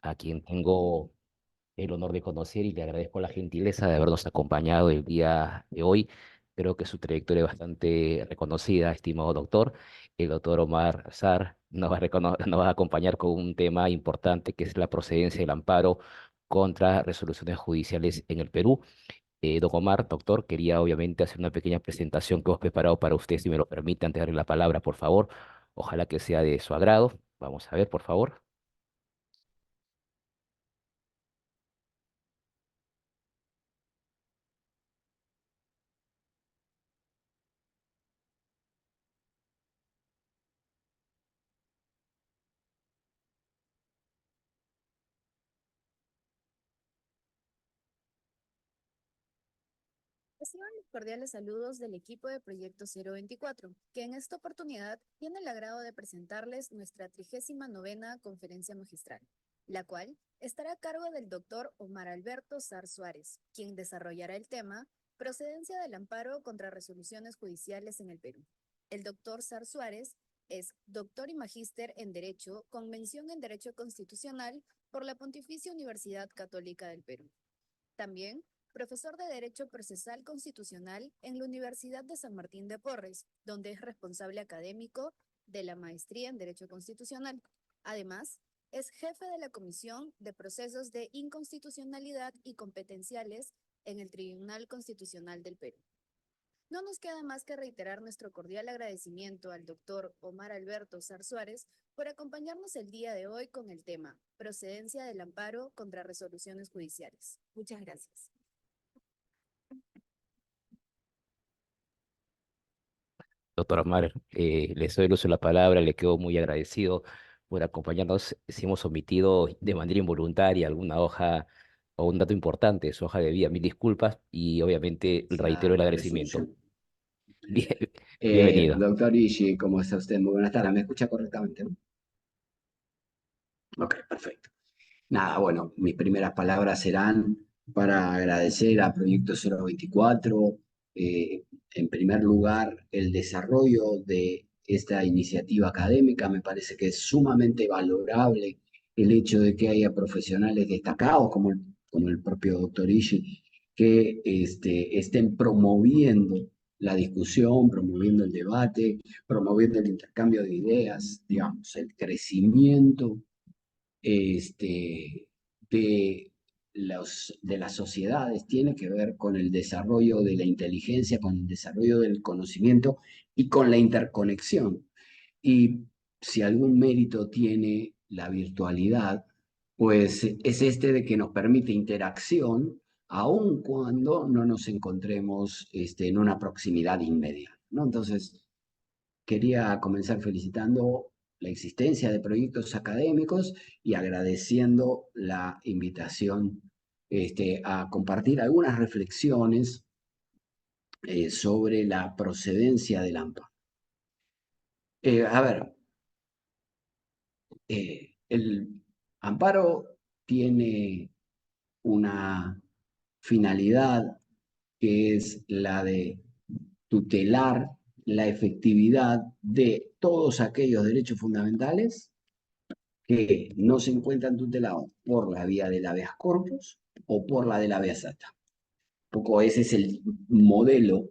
a quien tengo el honor de conocer y le agradezco la gentileza de habernos acompañado el día de hoy. Creo que su trayectoria es bastante reconocida, estimado doctor. El doctor Omar Sar nos va a acompañar con un tema importante que es la procedencia del amparo contra resoluciones judiciales en el Perú. Don Omar, doctor, quería obviamente hacer una pequeña presentación que hemos preparado para usted, si me lo permite, antes de darle la palabra, por favor. Ojalá que sea de su agrado. Vamos a ver, por favor. Reciban los cordiales saludos del equipo de Proyecto 024, que en esta oportunidad tiene el agrado de presentarles nuestra 39ª conferencia magistral, la cual estará a cargo del doctor Omar Alberto Sar Suárez, quien desarrollará el tema Procedencia del amparo contra resoluciones judiciales en el Perú. El doctor Sar Suárez es doctor y magíster en Derecho con mención en Derecho Constitucional por la Pontificia Universidad Católica del Perú. También profesor de Derecho Procesal Constitucional en la Universidad de San Martín de Porres, donde es responsable académico de la maestría en Derecho Constitucional. Además, es jefe de la Comisión de Procesos de Inconstitucionalidad y Competenciales en el Tribunal Constitucional del Perú. No nos queda más que reiterar nuestro cordial agradecimiento al doctor Omar Alberto Sar Suárez por acompañarnos el día de hoy con el tema Procedencia del amparo contra resoluciones judiciales. Muchas gracias. Doctor Omar, le doy el uso de la palabra, le quedo muy agradecido por acompañarnos. Si hemos omitido de manera involuntaria alguna hoja o un dato importante de su hoja de vida, mil disculpas y obviamente reitero La, el la agradecimiento. resolución. Bien- Bienvenido. Doctor Ishii, ¿cómo está usted? Muy buenas tardes. ¿Me escucha correctamente, no? Ok, perfecto. Nada, bueno, mis primeras palabras serán para agradecer a Proyecto 024, en primer lugar, el desarrollo de esta iniciativa académica. Me parece que es sumamente valorable el hecho de que haya profesionales destacados como el propio doctor Ishii, que estén promoviendo la discusión, promoviendo el debate, promoviendo el intercambio de ideas, digamos, el crecimiento este, de las sociedades tiene que ver con el desarrollo de la inteligencia, con el desarrollo del conocimiento y con la interconexión. Y si algún mérito tiene la virtualidad, pues es este de que nos permite interacción aun cuando no nos encontremos en una proximidad inmediata, ¿no? Entonces, quería comenzar felicitando la existencia de proyectos académicos y agradeciendo la invitación a compartir algunas reflexiones sobre la procedencia del AMPA. A ver, el amparo tiene una finalidad que es la de tutelar la efectividad de todos aquellos derechos fundamentales que no se encuentran tutelados por la vía del habeas corpus o por la del habeas data. Un poco ese es el modelo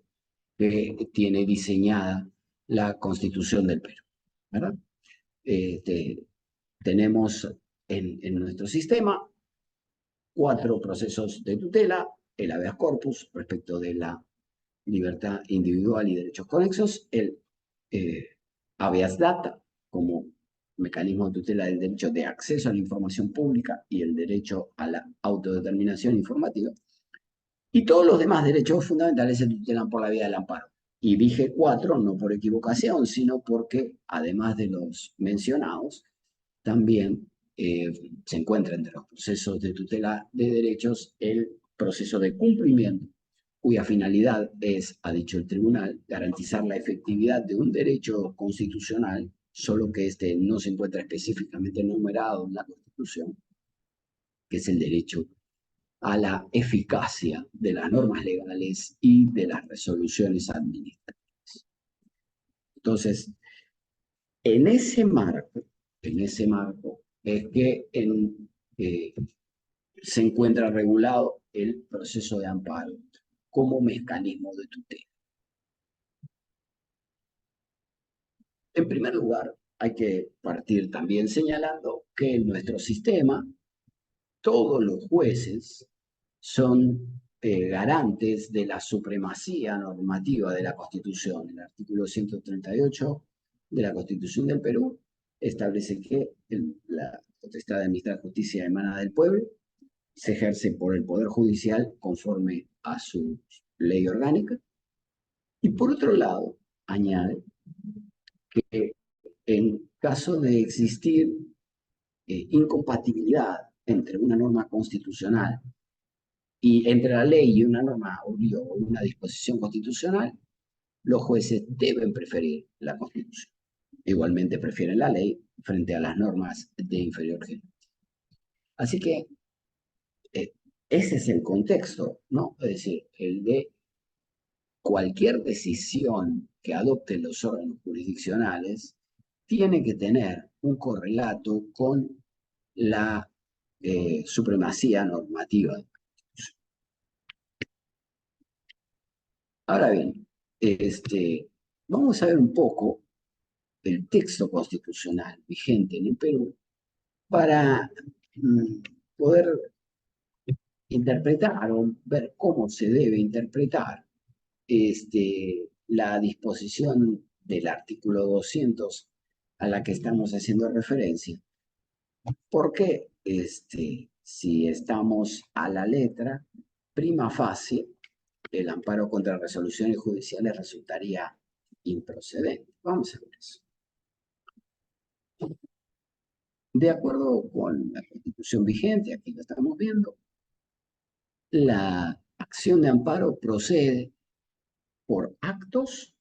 que tiene diseñada la Constitución del Perú, ¿verdad? Este, tenemos en nuestro sistema 4 procesos de tutela: el habeas corpus respecto de la libertad individual y derechos conexos, el eh, habeas data como mecanismo de tutela del derecho de acceso a la información pública y el derecho a la autodeterminación informativa, y todos los demás derechos fundamentales se tutelan por la vía del amparo. Y dije 4 no por equivocación, sino porque, además de los mencionados, también se encuentra entre los procesos de tutela de derechos el proceso de cumplimiento, cuya finalidad es, ha dicho el tribunal, garantizar la efectividad de un derecho constitucional, solo que este no se encuentra específicamente enumerado en la Constitución, que es el derecho a la eficacia de las normas legales y de las resoluciones administrativas. Entonces, en ese marco es que se encuentra regulado el proceso de amparo como mecanismo de tutela. En primer lugar, hay que partir también señalando que en nuestro sistema todos los jueces son garantes de la supremacía normativa de la Constitución. El artículo 138 de la Constitución del Perú establece que la potestad de administrar justicia emana del pueblo, se ejerce por el Poder Judicial conforme a su ley orgánica. Y por otro lado, añade que en caso de existir incompatibilidad entre una norma constitucional y entre la ley y una norma o una disposición constitucional, los jueces deben preferir la Constitución. Igualmente prefieren la ley frente a las normas de inferior género. Así que ese es el contexto, ¿no? Es decir, el de cualquier decisión que adopten los órganos jurisdiccionales tiene que tener un correlato con la supremacía normativa. Ahora bien, vamos a ver un poco el texto constitucional vigente en el Perú para poder interpretar o ver cómo se debe interpretar la disposición del artículo 200 a la que estamos haciendo referencia. Porque si estamos a la letra, prima facie, el amparo contra resoluciones judiciales resultaría improcedente. Vamos a ver eso. De acuerdo con la Constitución vigente, aquí lo estamos viendo, la acción de amparo procede por actos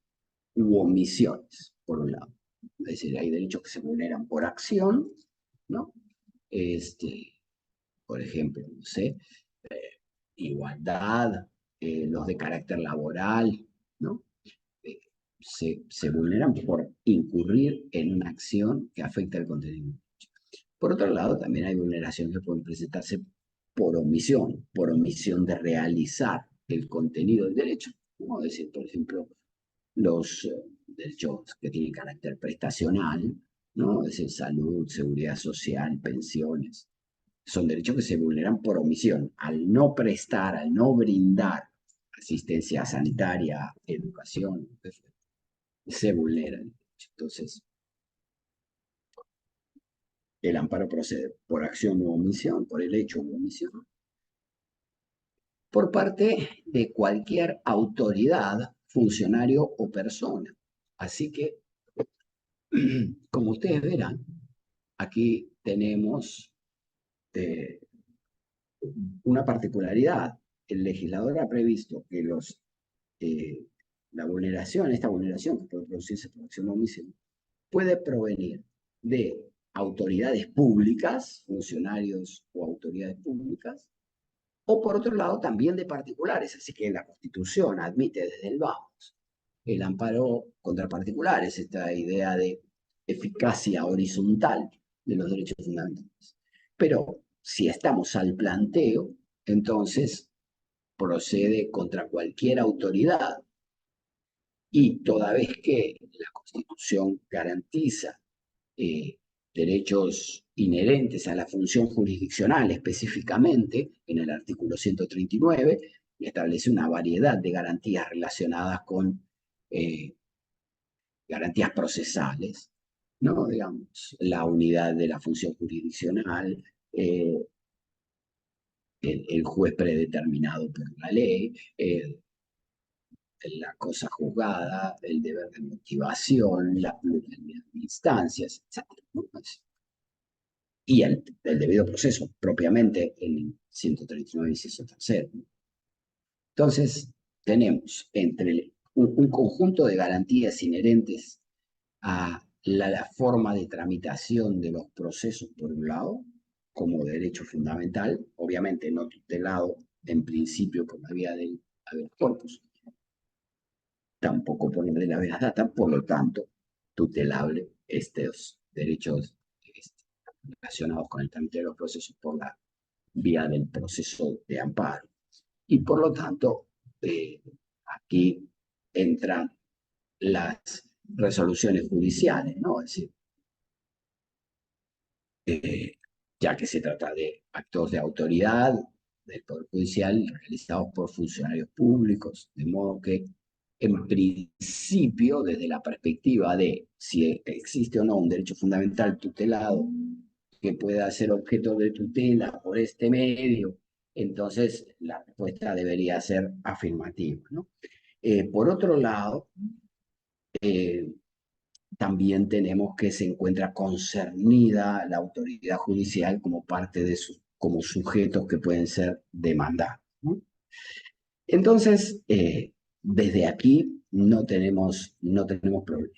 u omisiones, por un lado. Es decir, hay derechos que se vulneran por acción, ¿no? Por ejemplo, no sé, igualdad, los de carácter laboral, ¿no? Se vulneran por incurrir en una acción que afecta el contenido. Por otro lado, también hay vulneraciones que pueden presentarse por omisión de realizar el contenido del derecho. Como decir, por ejemplo, los derechos que tienen carácter prestacional, ¿no? Es decir, salud, seguridad social, pensiones. Son derechos que se vulneran por omisión. Al no prestar, al no brindar asistencia sanitaria, educación, se vulneran. Entonces, el amparo procede por acción u omisión, por el hecho u omisión, por parte de cualquier autoridad, funcionario o persona. Así que, como ustedes verán, aquí tenemos una particularidad. El legislador ha previsto que esta vulneración que puede producirse por acción o omisión, puede provenir de autoridades públicas, funcionarios o autoridades públicas, o por otro lado también de particulares. Así que la Constitución admite desde el vamos el amparo contra particulares, esta idea de eficacia horizontal de los derechos fundamentales. Pero si estamos al planteo, entonces procede contra cualquier autoridad. Y toda vez que la Constitución garantiza derechos inherentes a la función jurisdiccional, específicamente en el artículo 139, y establece una variedad de garantías relacionadas con garantías procesales, ¿no? Digamos, la unidad de la función jurisdiccional, el juez predeterminado por la ley, la cosa juzgada, el deber de motivación, la pluralidad de instancias, etc. ¿no? Y el debido proceso, propiamente el 139 inciso tercero. Entonces, tenemos entre un conjunto de garantías inherentes a la forma de tramitación de los procesos, por un lado, como derecho fundamental, obviamente no tutelado en principio por la vía del habeas corpus, tampoco por el de la habeas data, por lo tanto, tutelable estos derechos relacionados con el trámite de los procesos por la vía del proceso de amparo. Y por lo tanto, aquí entran las resoluciones judiciales, ¿no? Es decir, ya que se trata de actos de autoridad del Poder Judicial realizados por funcionarios públicos, de modo que, en principio, desde la perspectiva de si existe o no un derecho fundamental tutelado que pueda ser objeto de tutela por este medio, entonces la respuesta debería ser afirmativa, ¿no? Por otro lado, eh, también tenemos que se encuentra concernida la autoridad judicial como parte de como sujetos que pueden ser demandados, ¿no? Entonces, desde aquí no tenemos problema.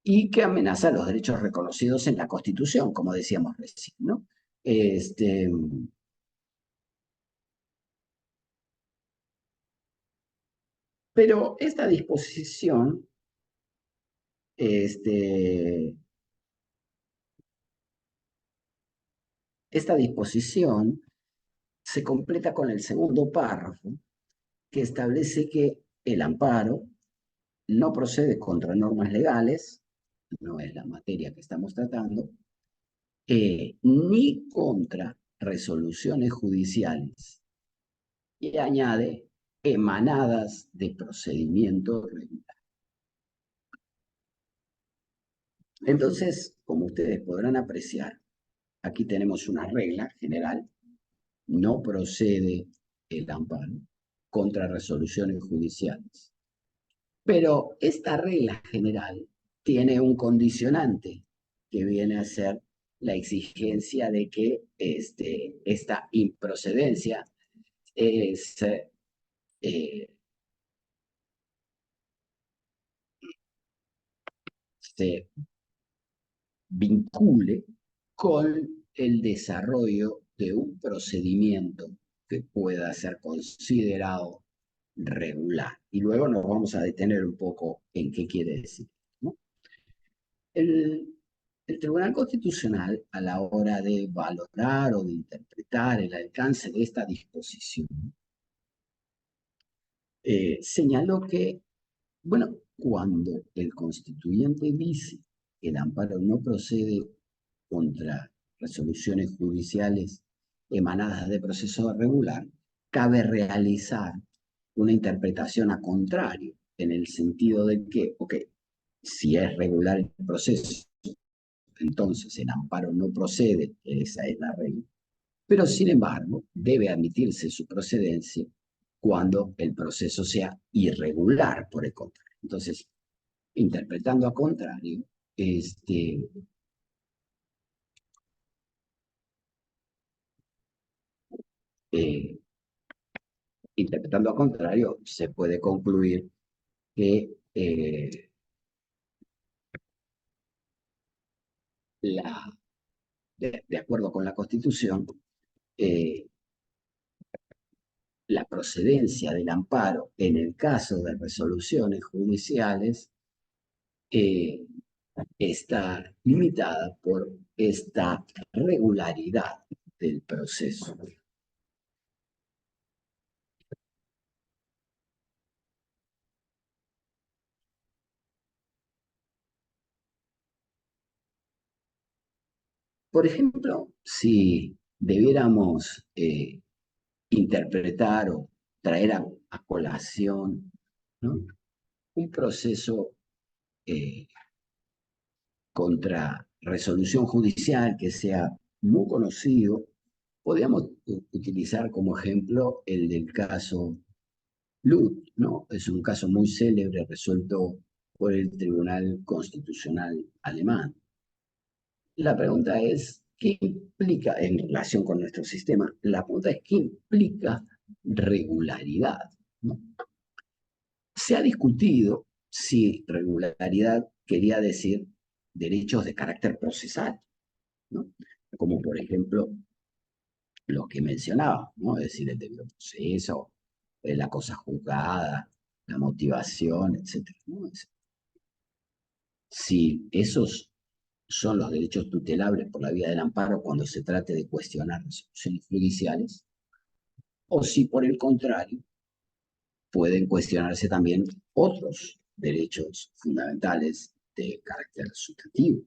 Y que amenaza los derechos reconocidos en la Constitución, como decíamos recién, ¿no? Este, pero este, esta disposición se completa con el segundo párrafo, que establece que el amparo no procede contra normas legales, no es la materia que estamos tratando, ni contra resoluciones judiciales, y añade emanadas de procedimiento regular. Entonces, como ustedes podrán apreciar, aquí tenemos una regla general: no procede el amparo contra resoluciones judiciales. Pero esta regla general tiene un condicionante que viene a ser la exigencia de que esta improcedencia eh, se vincule con el desarrollo de un procedimiento que pueda ser considerado regular. Y luego nos vamos a detener un poco en qué quiere decir, ¿no? El, el Tribunal Constitucional, a la hora de valorar o de interpretar el alcance de esta disposición, señaló que, bueno, cuando el constituyente dice que el amparo no procede contra resoluciones judiciales emanadas de proceso regular, cabe realizar una interpretación a contrario, en el sentido de que, ok, si es regular el proceso, entonces el amparo no procede, esa es la regla, pero sin embargo debe admitirse su procedencia cuando el proceso sea irregular, por el contrario. Entonces, interpretando a contrario, eh, interpretando a contrario, se puede concluir que de acuerdo con la Constitución, eh, la procedencia del amparo en el caso de resoluciones judiciales eh, está limitada por esta regularidad del proceso. Por ejemplo, si debiéramos interpretar o traer a colación, ¿no?, un proceso eh, contra resolución judicial que sea muy conocido, podríamos utilizar como ejemplo el del caso Lut, ¿no? Es un caso muy célebre resuelto por el Tribunal Constitucional alemán. La pregunta es, ¿qué implica en relación con nuestro sistema? La pregunta es, ¿qué implica regularidad, ¿no? Se ha discutido si regularidad quería decir derechos de carácter procesal, ¿no? Como por ejemplo los que mencionaba, ¿no? Es decir, el debido proceso, la cosa juzgada, la motivación, etc., ¿no? Si esos son los derechos tutelables por la vía del amparo cuando se trate de cuestionar resoluciones judiciales, o si por el contrario pueden cuestionarse también otros derechos fundamentales de carácter sustantivo.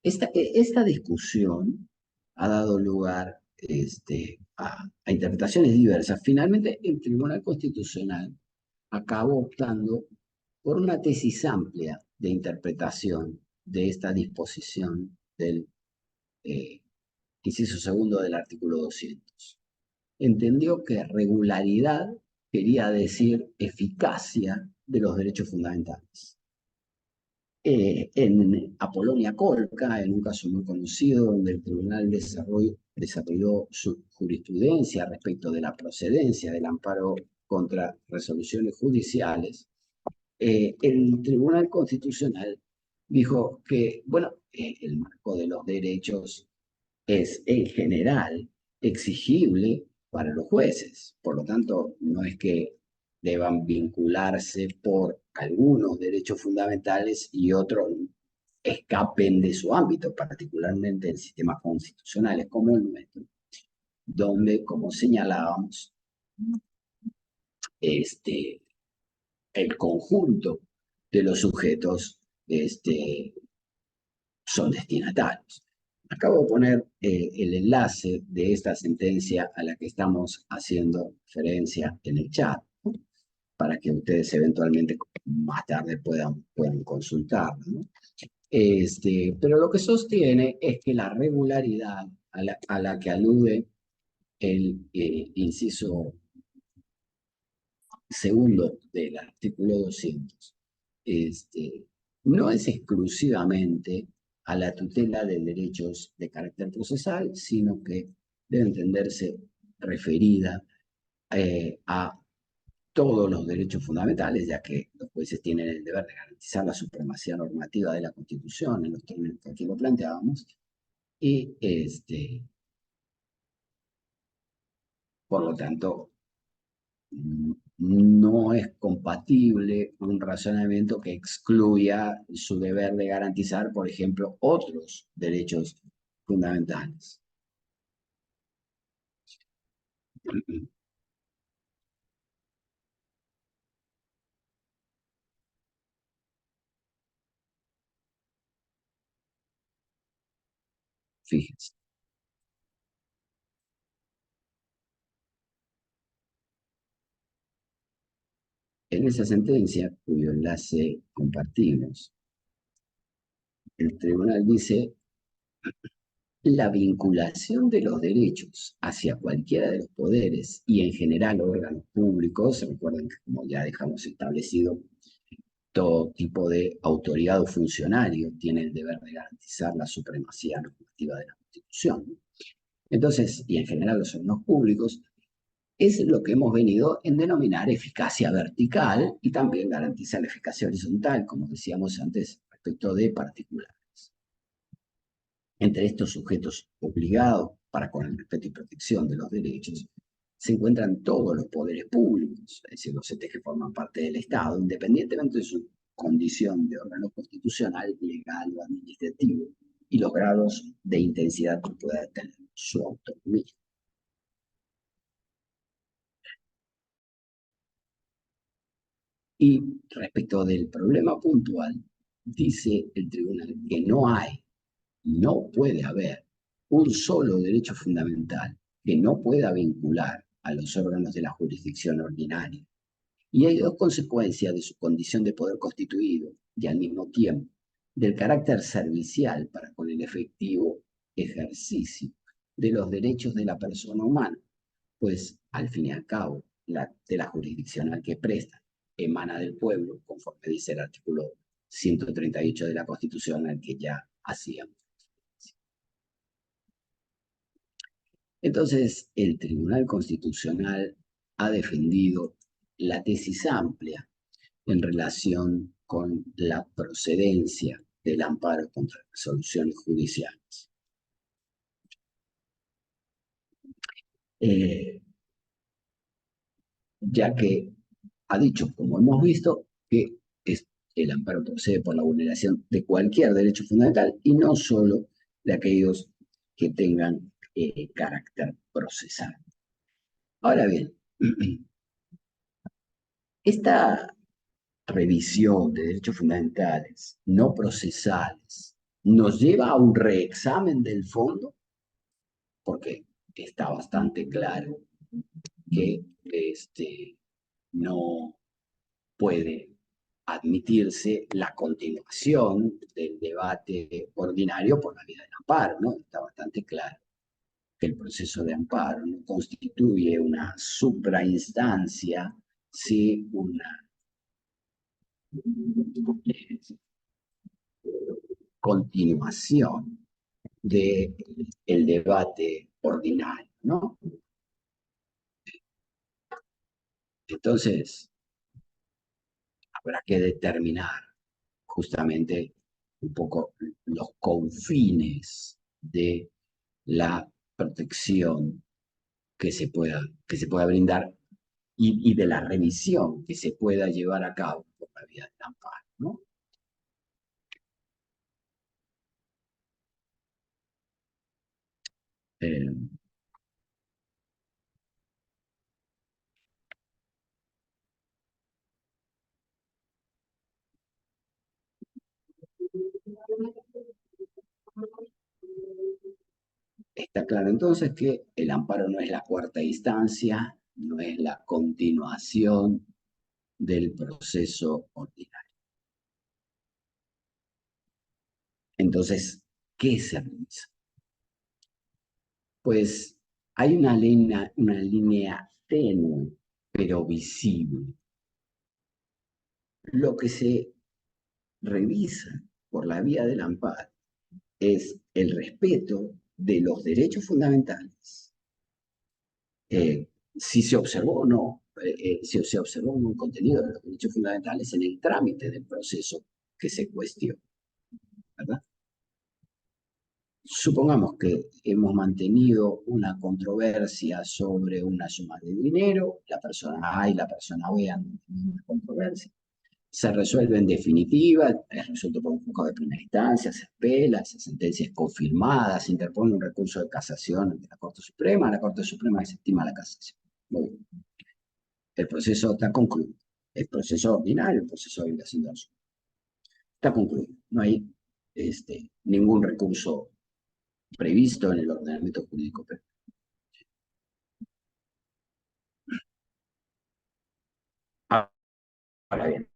Esta discusión ha dado lugar a interpretaciones diversas. Finalmente, el Tribunal Constitucional acabó optando por una tesis amplia de interpretación de esta disposición del inciso segundo del artículo 200. Entendió que regularidad quería decir eficacia de los derechos fundamentales. En Apolonia Colca, en un caso muy conocido, donde el tribunal desarrolló su jurisprudencia respecto de la procedencia del amparo contra resoluciones judiciales, el Tribunal Constitucional dijo que, bueno, el marco de los derechos es en general exigible para los jueces. Por lo tanto, no es que deban vincularse por algunos derechos fundamentales y otros escapen de su ámbito, particularmente en sistemas constitucionales como el nuestro, donde, como señalábamos, el conjunto de los sujetos son destinatarios. Acabo de poner el enlace de esta sentencia a la que estamos haciendo referencia en el chat, ¿no? Para que ustedes eventualmente más tarde puedan consultarla, ¿no? Pero lo que sostiene es que la regularidad a la que alude el inciso segundo del artículo 200 no es exclusivamente a la tutela de derechos de carácter procesal, sino que debe entenderse referida a todos los derechos fundamentales, ya que los jueces tienen el deber de garantizar la supremacía normativa de la Constitución en los términos que aquí lo planteábamos, y por lo tanto no es compatible un razonamiento que excluya su deber de garantizar, por ejemplo, otros derechos fundamentales. Fíjense. En esa sentencia, cuyo enlace compartimos, el tribunal dice: la vinculación de los derechos hacia cualquiera de los poderes y en general órganos públicos, recuerden que como ya dejamos establecido, todo tipo de autoridad o funcionario tiene el deber de garantizar la supremacía normativa de la Constitución. Entonces, y en general los órganos públicos, es lo que hemos venido en denominar eficacia vertical y también garantiza la eficacia horizontal, como decíamos antes, respecto de particulares. Entre estos sujetos obligados para con el respeto y protección de los derechos, se encuentran todos los poderes públicos, es decir, los entes que forman parte del Estado, independientemente de su condición de órgano constitucional, legal o administrativo, y los grados de intensidad que pueda tener su autonomía. Y respecto del problema puntual, dice el tribunal que no puede haber un solo derecho fundamental que no pueda vincular a los órganos de la jurisdicción ordinaria. Y hay dos consecuencias de su condición de poder constituido y al mismo tiempo del carácter servicial para con el efectivo ejercicio de los derechos de la persona humana, pues al fin y al cabo de la jurisdicción al que presta emana del pueblo, conforme dice el artículo 138 de la Constitución al que ya hacíamos. Entonces, el Tribunal Constitucional ha defendido la tesis amplia en relación con la procedencia del amparo contra resoluciones judiciales. ya que ha dicho, como hemos visto, que el amparo procede por la vulneración de cualquier derecho fundamental y no solo de aquellos que tengan carácter procesal. Ahora bien, esta revisión de derechos fundamentales no procesales nos lleva a un reexamen del fondo, porque está bastante claro que no puede admitirse la continuación del debate ordinario por la vía del amparo, ¿no? Está bastante claro que el proceso de amparo no constituye una suprainstancia, sí una continuación del debate ordinario, ¿no? Entonces, habrá que determinar justamente un poco los confines de la protección que se pueda brindar y de la revisión que se pueda llevar a cabo por la vía del amparo, ¿no? Eh, Está claro entonces que el amparo no es la cuarta instancia, no es la continuación del proceso ordinario. Entonces, ¿qué se revisa? Pues hay una línea tenue, pero visible. Lo que se revisa por la vía del amparo es el respeto de los derechos fundamentales, si se observó o no, si se observó un contenido de los derechos fundamentales en el trámite del proceso que se cuestiona, ¿verdad? Supongamos que hemos mantenido una controversia sobre una suma de dinero, la persona A y la persona B han mantenido una controversia, se resuelve en definitiva, es resuelto por un juzgado de primera instancia, se apela, esa sentencia es confirmada, se interpone un recurso de casación ante la Corte Suprema, la Corte Suprema desestima la casación. Muy bien. El proceso está concluido. El proceso ordinario, el proceso de obligación de la suma, está concluido. No hay ningún recurso previsto en el ordenamiento jurídico penal. Ahora bien,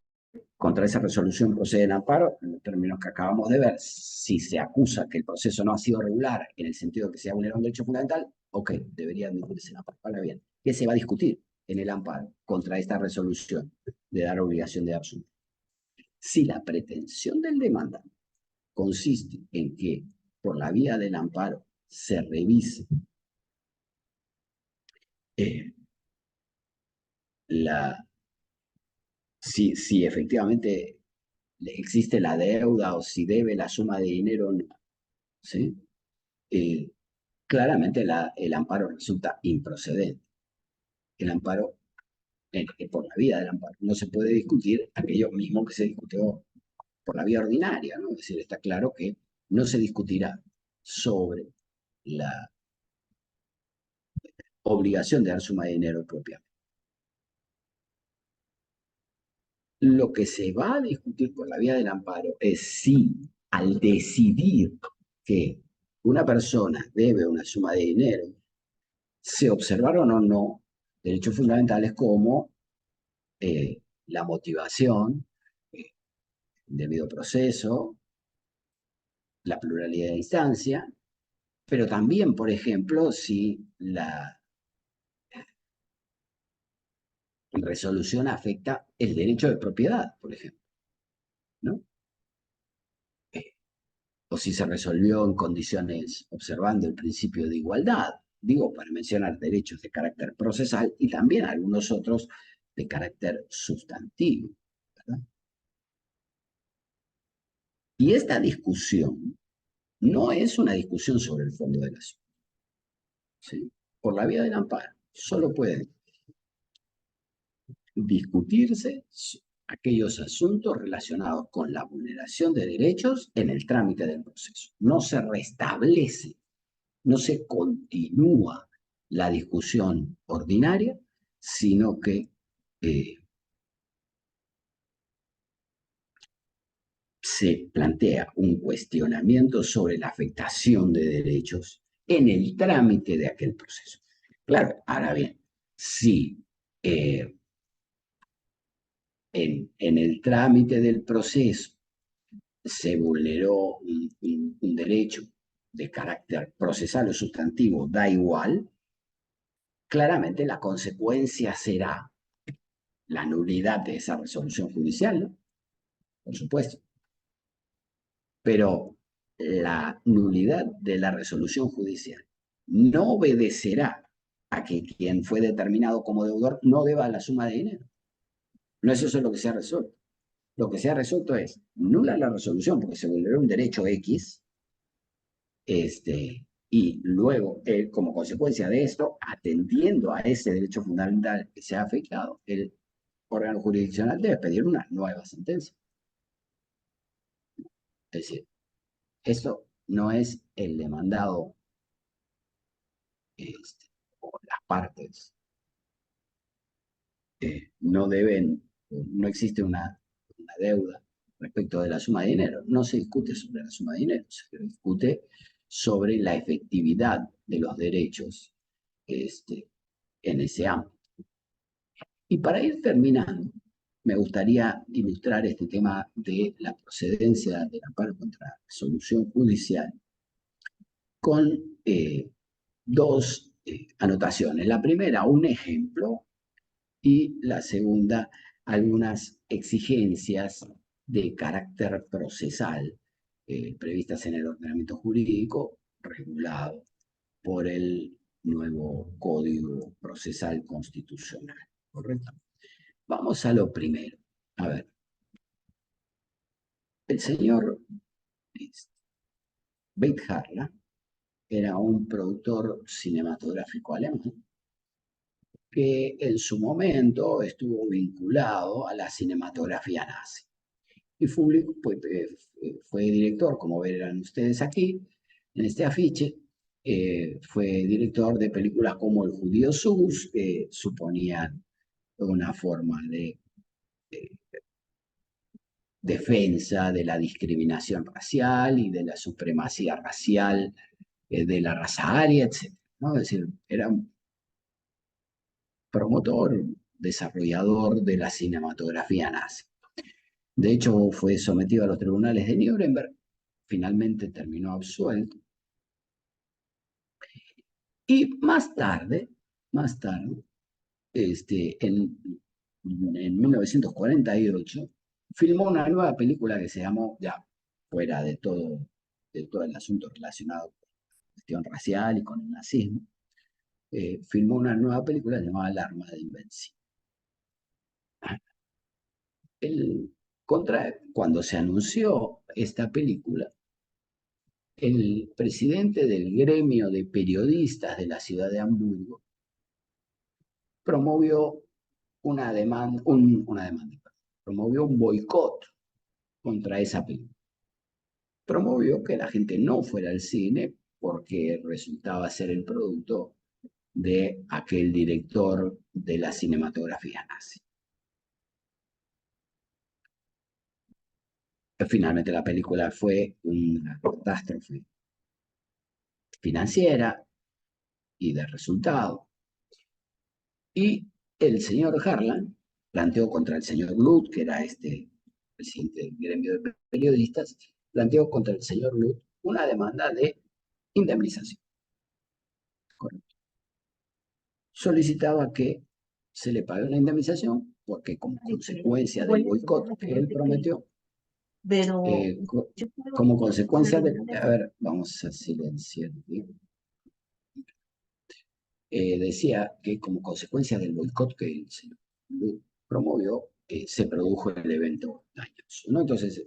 contra esa resolución procede el amparo en los términos que acabamos de ver. Si se acusa que el proceso no ha sido regular en el sentido de que se ha vulnerado un derecho fundamental, ok, debería admitirse el amparo. Ahora bien, ¿qué se va a discutir en el amparo contra esta resolución de dar obligación de absoluto? Si la pretensión del demandante consiste en que por la vía del amparo se revise eh, si efectivamente existe la deuda o si debe la suma de dinero, ¿sí? Claramente el amparo resulta improcedente. El amparo, por la vía del amparo, no se puede discutir aquello mismo que se discutió por la vía ordinaria, ¿no? Es decir, está claro que no se discutirá sobre la obligación de dar suma de dinero propia. Lo que se va a discutir por la vía del amparo es si al decidir que una persona debe una suma de dinero, se observaron o no derechos fundamentales como la motivación, el debido proceso, la pluralidad de instancia, pero también, por ejemplo, si la resolución afecta el derecho de propiedad, por ejemplo, ¿no? O si se resolvió en condiciones observando el principio de igualdad, digo, para mencionar derechos de carácter procesal y también algunos otros de carácter sustantivo, ¿verdad? Y esta discusión no es una discusión sobre el fondo del asunto, ¿sí? Por la vía del amparo, solo pueden discutirse aquellos asuntos relacionados con la vulneración de derechos en el trámite del proceso. No se restablece, no se continúa la discusión ordinaria, sino que se plantea un cuestionamiento sobre la afectación de derechos en el trámite de aquel proceso. Claro, ahora bien, si en el trámite del proceso se vulneró un derecho de carácter procesal o sustantivo, da igual, claramente la consecuencia será la nulidad de esa resolución judicial, ¿no? Por supuesto. Pero la nulidad de la resolución judicial no obedecerá a que quien fue determinado como deudor no deba la suma de dinero. No es eso lo que se ha resuelto. Lo que se ha resuelto es nula la resolución porque se vulneró un derecho X, y luego, como consecuencia de esto, atendiendo a ese derecho fundamental que se ha afectado, el órgano jurisdiccional debe pedir una nueva sentencia. Es decir, esto no es el demandado o las partes no deben, no existe una deuda respecto de la suma de dinero. No se discute sobre la suma de dinero, se discute sobre la efectividad de los derechos en ese ámbito. Y para ir terminando, me gustaría ilustrar este tema de la procedencia del amparo contra resolución judicial con dos anotaciones. La primera, un ejemplo, y la segunda, algunas exigencias de carácter procesal previstas en el ordenamiento jurídico regulado por el nuevo Código Procesal Constitucional. ¿Correcto? Vamos a lo primero. A ver, el señor Beit Harla era un productor cinematográfico alemán que en su momento estuvo vinculado a la cinematografía nazi. Y fue director, como verán ustedes aquí, en este afiche, fue director de películas como El judío Sus, que suponían una forma de defensa de la discriminación racial y de la supremacía racial de la raza aria, etc. ¿No? Es decir, era un promotor, desarrollador de la cinematografía nazi. De hecho, fue sometido a los tribunales de Nuremberg, finalmente terminó absuelto. Y más tarde, en 1948, filmó una nueva película que se llamó, ya fuera de todo el asunto relacionado con la cuestión racial y con el nazismo, filmó una nueva película llamada La Arma de Invencible. Cuando se anunció esta película, el presidente del gremio de periodistas de la ciudad de Hamburgo promovió promovió un boicot contra esa película. Promovió que la gente no fuera al cine porque resultaba ser el producto de aquel director de la cinematografía nazi. Finalmente la película fue una catástrofe financiera y de resultado. Y el señor Harlan planteó contra el señor Luth, que era presidente del gremio de periodistas, planteó contra el señor Luth una demanda de indemnización. Correcto. Solicitaba que se le pague una indemnización porque como consecuencia del boicot que él prometió, como consecuencia de... A ver, vamos a silenciar. Decía que como consecuencia del boicot que el señor promovió, se produjo el evento dañoso, ¿no? Entonces,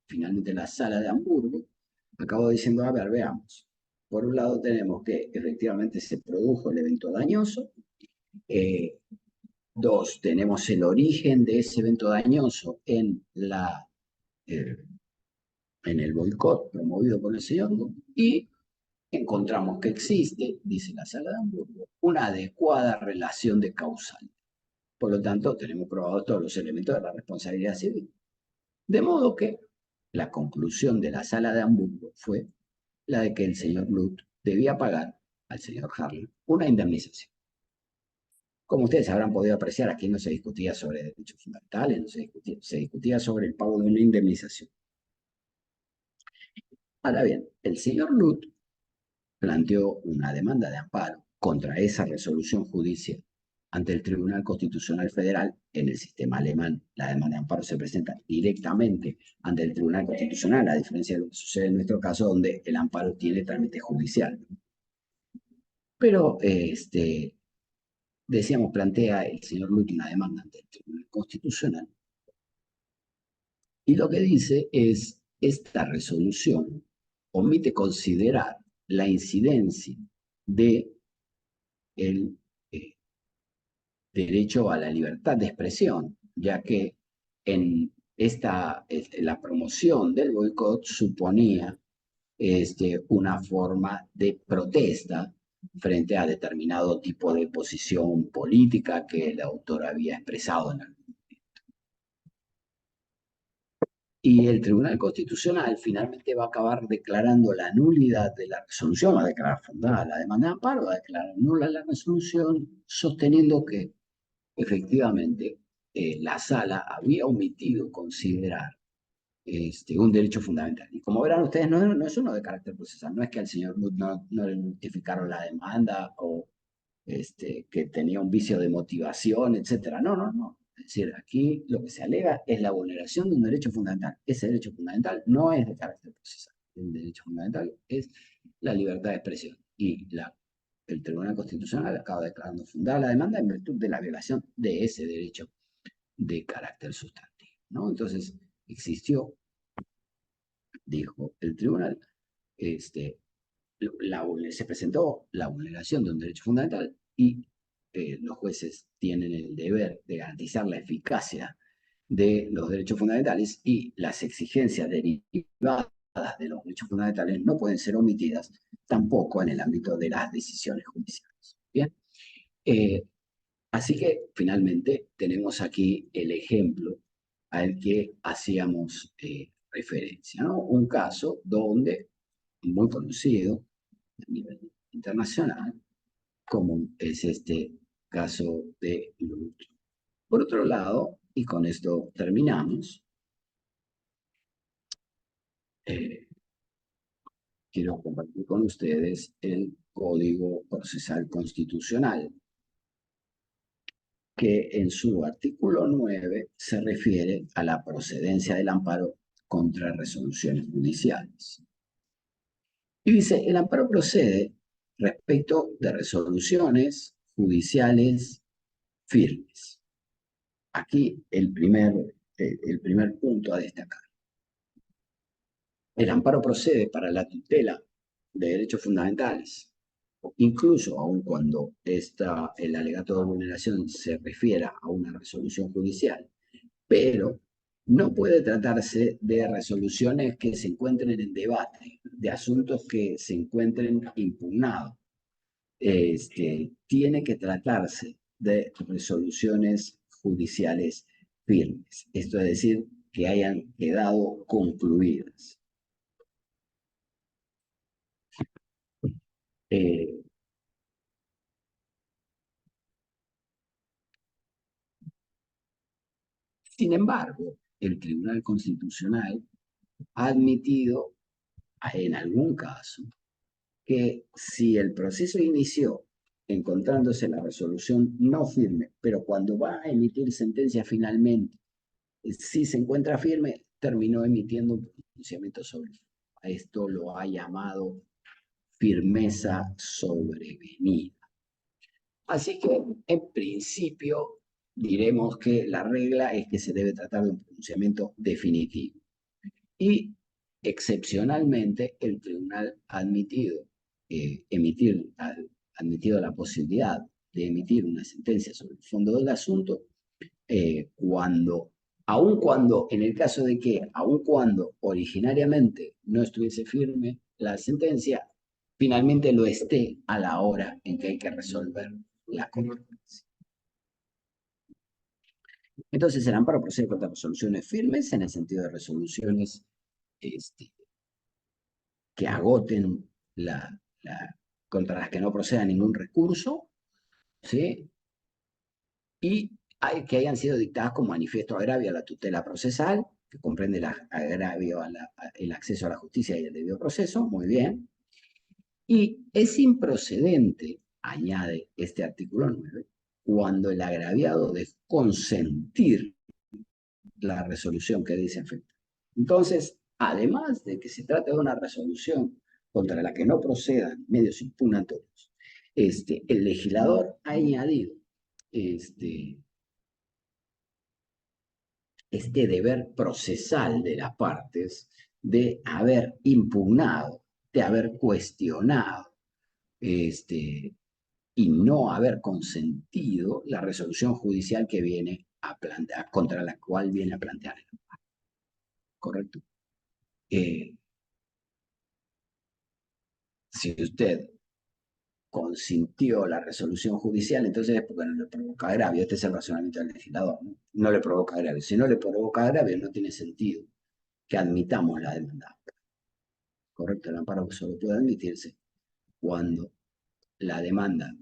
finalmente la sala de Hamburgo acabó diciendo, a ver, veamos. Por un lado tenemos que efectivamente se produjo el evento dañoso, Dos, tenemos el origen de ese evento dañoso eh, en el boicot promovido por el señor Luke, y encontramos que existe, dice la Sala de Hamburgo, una adecuada relación de causal. Por lo tanto, tenemos probados todos los elementos de la responsabilidad civil. De modo que la conclusión de la Sala de Hamburgo fue la de que el señor Luth debía pagar al señor Harlan una indemnización. Como ustedes habrán podido apreciar, aquí no se discutía sobre derechos fundamentales, no se discutía sobre el pago de una indemnización. Ahora bien, el señor Luth planteó una demanda de amparo contra esa resolución judicial ante el Tribunal Constitucional Federal. En el sistema alemán, la demanda de amparo se presenta directamente ante el Tribunal Constitucional, a diferencia de lo que sucede en nuestro caso, donde el amparo tiene trámite judicial. Pero, decíamos, plantea el señor Luth una demanda ante el Tribunal Constitucional, y lo que dice es, esta resolución omite considerar la incidencia de el derecho a la libertad de expresión, ya que en la promoción del boicot suponía una forma de protesta frente a determinado tipo de posición política que el autor había expresado en el. Y el Tribunal Constitucional finalmente va a acabar declarando la nulidad de la resolución, va a declarar fundada la demanda de amparo, va a declarar nula la resolución, sosteniendo que efectivamente la sala había omitido considerar un derecho fundamental. Y como verán ustedes, no es uno de carácter procesal, no es que al señor Wood no le notificaron la demanda o que tenía un vicio de motivación, etcétera. No, no, no. Es decir, aquí lo que se alega es la vulneración de un derecho fundamental. Ese derecho fundamental no es de carácter procesal. El derecho fundamental es la libertad de expresión. Y el Tribunal Constitucional acaba declarando fundada la demanda en virtud de la violación de ese derecho de carácter sustantivo, ¿no? Entonces, existió, dijo el tribunal, se presentó la vulneración de un derecho fundamental, y los jueces tienen el deber de garantizar la eficacia de los derechos fundamentales, y las exigencias derivadas de los derechos fundamentales no pueden ser omitidas tampoco en el ámbito de las decisiones judiciales. Bien, así que finalmente tenemos aquí el ejemplo al que hacíamos referencia, ¿no? Un caso donde, muy conocido a nivel internacional, como es este caso de Luth. Por otro lado, y con esto terminamos, quiero compartir con ustedes el Código Procesal Constitucional, que en su artículo 9 se refiere a la procedencia del amparo contra resoluciones judiciales. Y dice, el amparo procede respecto de resoluciones judiciales firmes. Aquí el primer punto a destacar. El amparo procede para la tutela de derechos fundamentales, incluso aun cuando el alegato de vulneración se refiera a una resolución judicial, pero no puede tratarse de resoluciones que se encuentren en debate, de asuntos que se encuentren impugnados. Tiene que tratarse de resoluciones judiciales firmes, esto es decir, que hayan quedado concluidas. Sin embargo, el Tribunal Constitucional ha admitido en algún caso que si el proceso inició encontrándose la resolución no firme, pero cuando va a emitir sentencia finalmente, si se encuentra firme, terminó emitiendo un pronunciamiento sobre. A esto lo ha llamado firmeza sobrevenida. Así que, en principio, diremos que la regla es que se debe tratar de un pronunciamiento definitivo. Y, excepcionalmente, el tribunal ha admitido la posibilidad de emitir una sentencia sobre el fondo del asunto, aun cuando, en el caso de que, aun cuando originariamente no estuviese firme la sentencia, finalmente lo esté a la hora en que hay que resolver la controversia. Entonces, el amparo procede contra resoluciones firmes en el sentido de resoluciones que agoten contra las que no proceda ningún recurso, ¿sí? Y que hayan sido dictadas como manifiesto agravio a la tutela procesal, que comprende el agravio el acceso a la justicia y el debido proceso, muy bien. Y es improcedente, añade este artículo 9, cuando el agraviado de consentir la resolución que dice efecto. Entonces, además de que se trata de una resolución contra la que no procedan medios impugnatorios, el legislador ha añadido este deber procesal de las partes de haber impugnado, de haber cuestionado, y no haber consentido la resolución judicial que viene a plantear, contra la cual viene a plantear el amparo. ¿Correcto? Si usted consintió la resolución judicial, entonces es porque no le provoca agravio. Este es el razonamiento del legislador. No le provoca agravio. Si no le provoca agravio, no tiene sentido que admitamos la demanda. ¿Correcto? El amparo solo puede admitirse cuando la demanda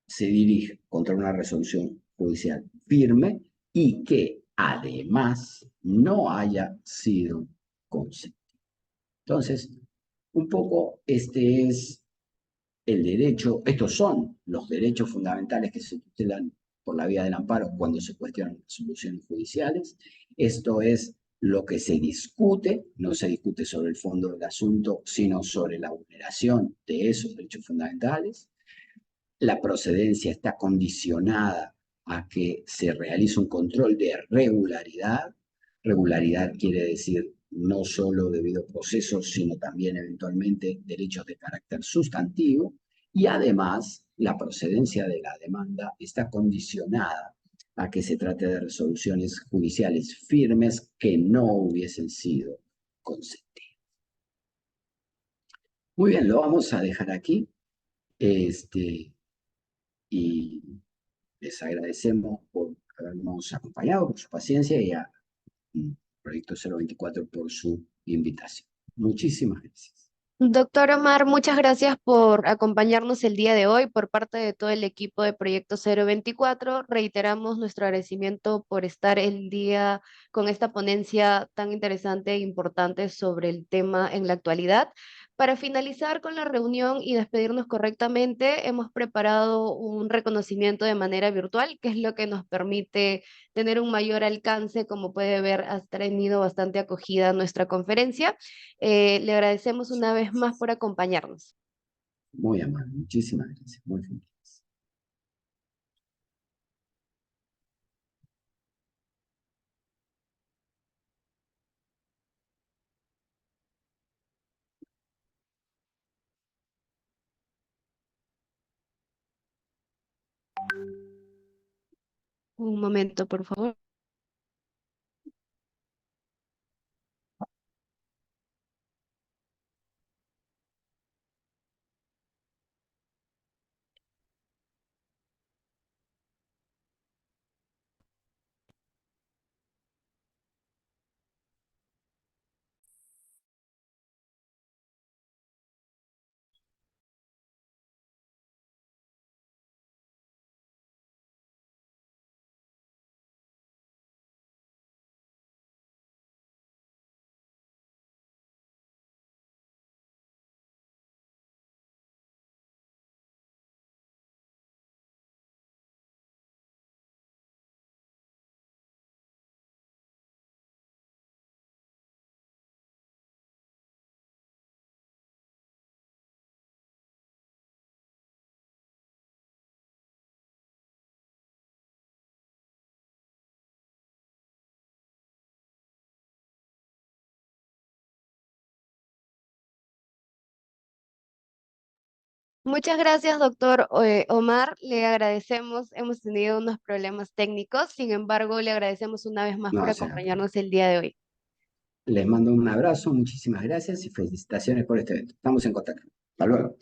se dirige contra una resolución judicial firme y que además no haya sido consentida. Entonces, un poco este es el derecho, estos son los derechos fundamentales que se tutelan por la vía del amparo cuando se cuestionan resoluciones judiciales. Esto es lo que se discute, no se discute sobre el fondo del asunto, sino sobre la vulneración de esos derechos fundamentales. La procedencia está condicionada a que se realice un control de regularidad. Regularidad quiere decir no solo debido proceso, sino también eventualmente derechos de carácter sustantivo. Y además, la procedencia de la demanda está condicionada a que se trate de resoluciones judiciales firmes que no hubiesen sido consentidas. Muy bien, lo vamos a dejar aquí. Y les agradecemos por habernos acompañado, por su paciencia y a Proyecto 024 por su invitación. Muchísimas gracias. Doctor Omar, muchas gracias por acompañarnos el día de hoy. Por parte de todo el equipo de Proyecto 024, reiteramos nuestro agradecimiento por estar el día con esta ponencia tan interesante e importante sobre el tema en la actualidad. Para finalizar con la reunión y despedirnos correctamente, hemos preparado un reconocimiento de manera virtual, que es lo que nos permite tener un mayor alcance. Como puede ver, ha tenido bastante acogida nuestra conferencia. Le agradecemos una vez más por acompañarnos. Muy amable, muchísimas gracias. Muy gentil. Un momento, por favor. Muchas gracias, doctor Omar. Le agradecemos. Hemos tenido unos problemas técnicos, sin embargo, le agradecemos una vez más No, por o sea, acompañarnos el día de hoy. les mando un abrazo, muchísimas gracias y felicitaciones por este evento. Estamos en contacto. Hasta luego.